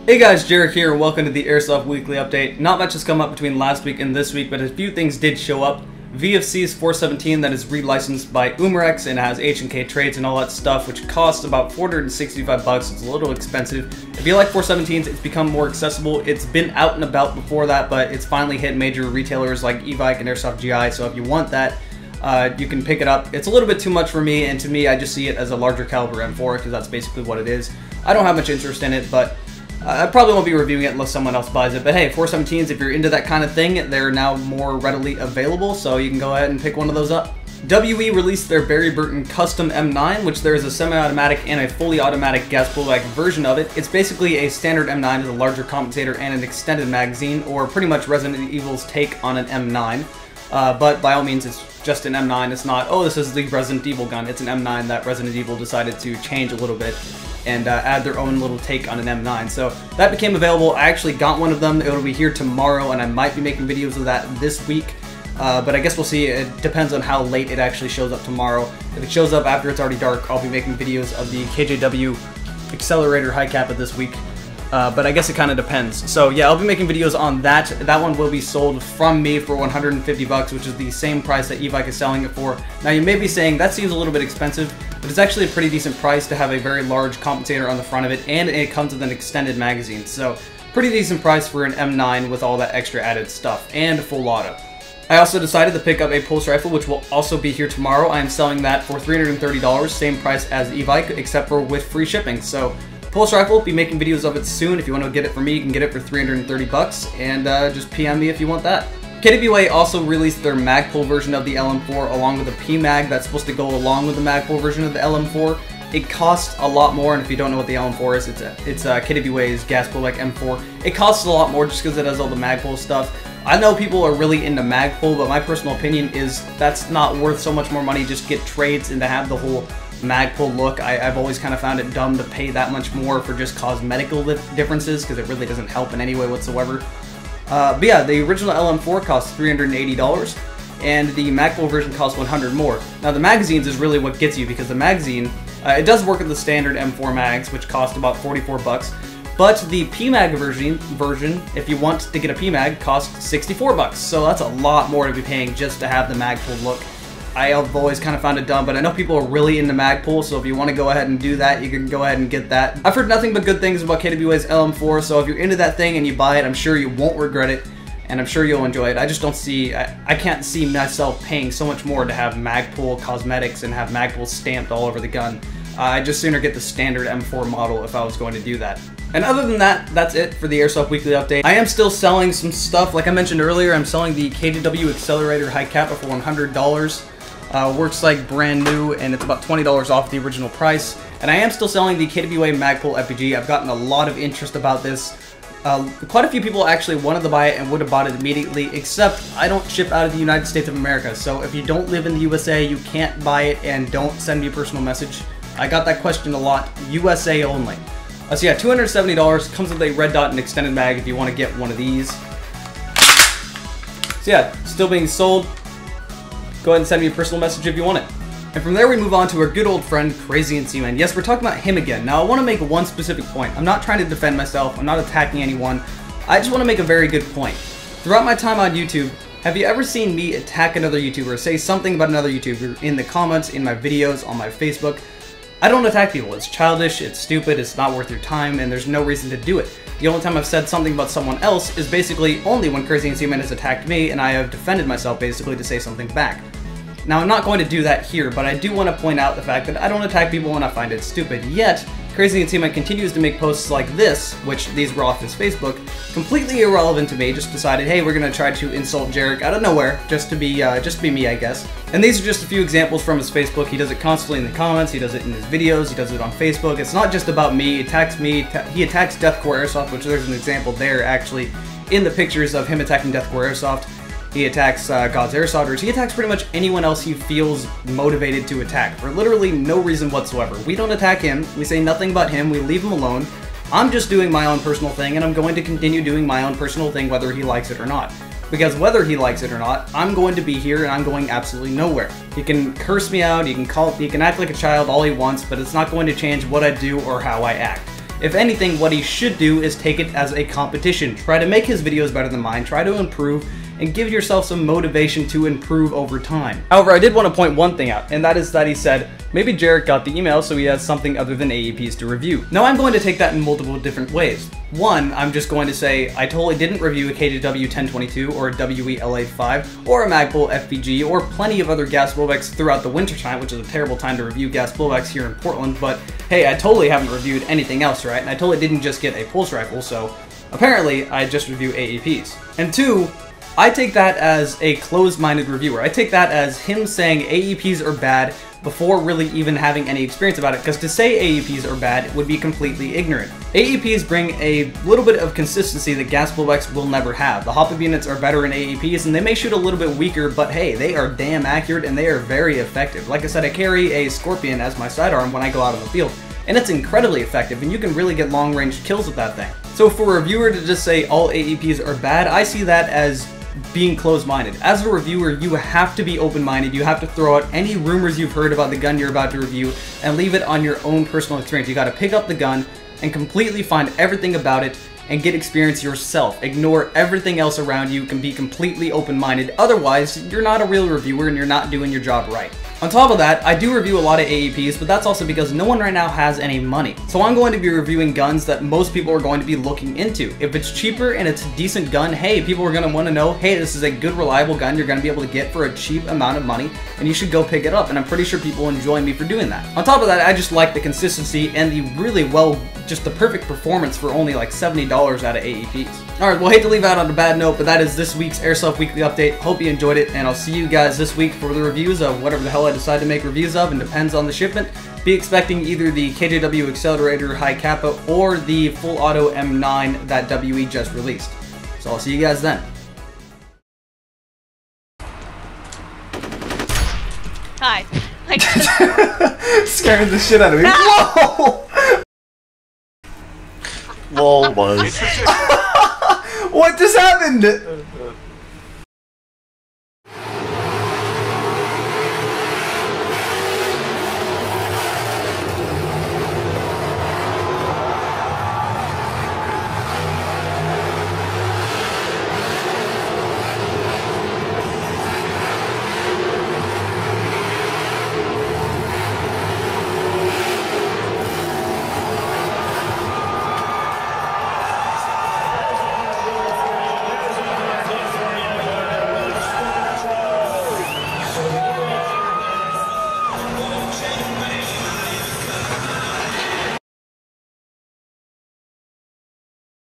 Hey guys, Jarek here, and welcome to the Airsoft Weekly Update. Not much has come up between last week and this week, but a few things did show up. VFC's 417 that is relicensed by Umarex and has H&K trades and all that stuff, which costs about $465. It's a little expensive. If you like 417s, it's become more accessible. It's been out and about before that, but it's finally hit major retailers like Evike and Airsoft GI, so if you want that, you can pick it up. It's a little bit too much for me, and to me, I just see it as a larger caliber M4, because that's basically what it is. I don't have much interest in it, but I probably won't be reviewing it unless someone else buys it, but hey, 417s, if you're into that kind of thing, they're now more readily available, so you can go ahead and pick one of those up. WE released their Barry Burton Custom M9, which there is a semi-automatic and a fully automatic gas blowback version of it. It's basically a standard M9 with a larger compensator and an extended magazine, or pretty much Resident Evil's take on an M9. But by all means, it's just an M9. It's not, oh, this is the Resident Evil gun. It's an M9 that Resident Evil decided to change a little bit and add their own little take on an M9. So that became available. I actually got one of them. It'll be here tomorrow, and I might be making videos of that this week. But I guess we'll see. It depends on how late it actually shows up tomorrow. If it shows up after it's already dark, I'll be making videos of the KJW Accelerator Hi-capa this week. But I guess it kind of depends. So yeah, I'll be making videos on that. That one will be sold from me for $150, which is the same price that Evike is selling it for. Now you may be saying, that seems a little bit expensive, but it's actually a pretty decent price to have a very large compensator on the front of it, and it comes with an extended magazine. So pretty decent price for an M9 with all that extra added stuff, and full auto. I also decided to pick up a pulse rifle, which will also be here tomorrow. I am selling that for $330, same price as Evike, except for with free shipping. So pulse rifle, be making videos of it soon. If you want to get it from me, you can get it for $330, and just PM me if you want that. KWA also released their Magpul version of the LM4 along with a PMag that's supposed to go along with the Magpul version of the LM4. It costs a lot more, and if you don't know what the LM4 is, it's KWA's gas blowback M4. It costs a lot more just because it has all the Magpul stuff. I know people are really into Magpul, but my personal opinion is that's not worth so much more money. Just get trades and to have the whole Magpul look. I've always kind of found it dumb to pay that much more for just cosmetical differences, because it really doesn't help in any way whatsoever. But yeah, the original LM4 costs $380, and the Magpul version costs $100 more. Now the magazines is really what gets you, because the magazine, it does work with the standard M4 mags, which cost about $44, but the PMag version, if you want to get a PMag, costs $64, so that's a lot more to be paying just to have the Magpul look. I've always kind of found it dumb, but I know people are really into Magpul, so if you want to go ahead and do that, you can go ahead and get that. I've heard nothing but good things about KWA's LM4, so if you're into that thing and you buy it, I'm sure you won't regret it, and I'm sure you'll enjoy it. I just don't see, I can't see myself paying so much more to have Magpul cosmetics and have Magpul stamped all over the gun. I'd just sooner get the standard M4 model if I was going to do that. And other than that, that's it for the Airsoft Weekly Update. I am still selling some stuff. Like I mentioned earlier, I'm selling the KJW Accelerator Hi-capa for $100. Works like brand new, and it's about $20 off the original price. And I am still selling the KWA Magpul FPG. I've gotten a lot of interest about this. Quite a few people actually wanted to buy it and would have bought it immediately, except I don't ship out of the United States of America. So if you don't live in the USA, you can't buy it, and don't send me a personal message. I got that question a lot. USA only. So yeah, $270, comes with a red dot and extended mag if you want to get one of these. So yeah, still being sold. Go ahead and send me a personal message if you want it. And from there we move on to our good old friend Crazy and Seaman. Yes, we're talking about him again. Now I want to make one specific point. I'm not trying to defend myself. I'm not attacking anyone. I just want to make a very good point. Throughout my time on YouTube, have you ever seen me attack another YouTuber, say something about another YouTuber in the comments, in my videos, on my Facebook? I don't attack people. It's childish, it's stupid, it's not worth your time, and there's no reason to do it. The only time I've said something about someone else is basically only when Crazy and Seaman has attacked me, and I have defended myself basically to say something back. Now, I'm not going to do that here, but I do want to point out the fact that I don't attack people when I find it stupid, yet Crazy and Seaman continues to make posts like this, which these were off his Facebook, completely irrelevant to me. Just decided, hey, we're gonna try to insult Jarek out of nowhere, just to be me, I guess. And these are just a few examples from his Facebook. He does it constantly in the comments, he does it in his videos, he does it on Facebook. It's not just about me. He attacks Deathcore Airsoft, which there's an example there actually in the pictures of him attacking Deathcore Airsoft. He attacks God's Airsofters. He attacks pretty much anyone else he feels motivated to attack for literally no reason whatsoever. We don't attack him. We say nothing but him. We leave him alone. I'm just doing my own personal thing, and I'm going to continue doing my own personal thing whether he likes it or not. Because whether he likes it or not, I'm going to be here and I'm going absolutely nowhere. He can curse me out, he can act like a child all he wants, but it's not going to change what I do or how I act. If anything, what he should do is take it as a competition. Try to make his videos better than mine, try to improve, and give yourself some motivation to improve over time. However, I did want to point one thing out, and that is that he said, maybe Jarek got the email so he has something other than AEPs to review. Now I'm going to take that in multiple different ways. One, I'm just going to say I totally didn't review a KJW 1022 or a WE-LA5 or a Magpul FPG or plenty of other gas blowbacks throughout the wintertime, which is a terrible time to review gas blowbacks here in Portland, but hey, I totally haven't reviewed anything else, right? And I totally didn't just get a pulse rifle, so apparently I just review AEPs. And two, I take that as a closed-minded reviewer. I take that as him saying AEPs are bad before really even having any experience about it, because to say AEPs are bad would be completely ignorant. AEPs bring a little bit of consistency that gas blowbacks will never have. The hop-up units are better in AEPs, and they may shoot a little bit weaker, but hey, they are damn accurate and they are very effective. Like I said, I carry a Scorpion as my sidearm when I go out on the field, and it's incredibly effective, and you can really get long-range kills with that thing. So for a reviewer to just say all AEPs are bad, I see that as being closed-minded. As a reviewer, you have to be open-minded. You have to throw out any rumors you've heard about the gun you're about to review and leave it on your own personal experience. You gotta pick up the gun and completely find everything about it and get experience yourself. Ignore everything else around you and be completely open-minded. Otherwise, you're not a real reviewer and you're not doing your job right. On top of that, I do review a lot of AEPs, but that's also because no one right now has any money. So I'm going to be reviewing guns that most people are going to be looking into. If it's cheaper and it's a decent gun, hey, people are going to want to know, hey, this is a good, reliable gun you're going to be able to get for a cheap amount of money, and you should go pick it up, and I'm pretty sure people enjoy me for doing that. On top of that, I just like the consistency and the really just the perfect performance for only like $70 out of AEPs. Alright, well, hate to leave out on a bad note, but that is this week's Airsoft Weekly Update. Hope you enjoyed it, and I'll see you guys this week for the reviews of whatever the hell I decide to make reviews of, and depends on the shipment. Be expecting either the KJW Accelerator Hi-capa or the full auto M9 that WE just released. So I'll see you guys then. Hi. Scaring the shit out of me. Whoa! Lol was. What just happened?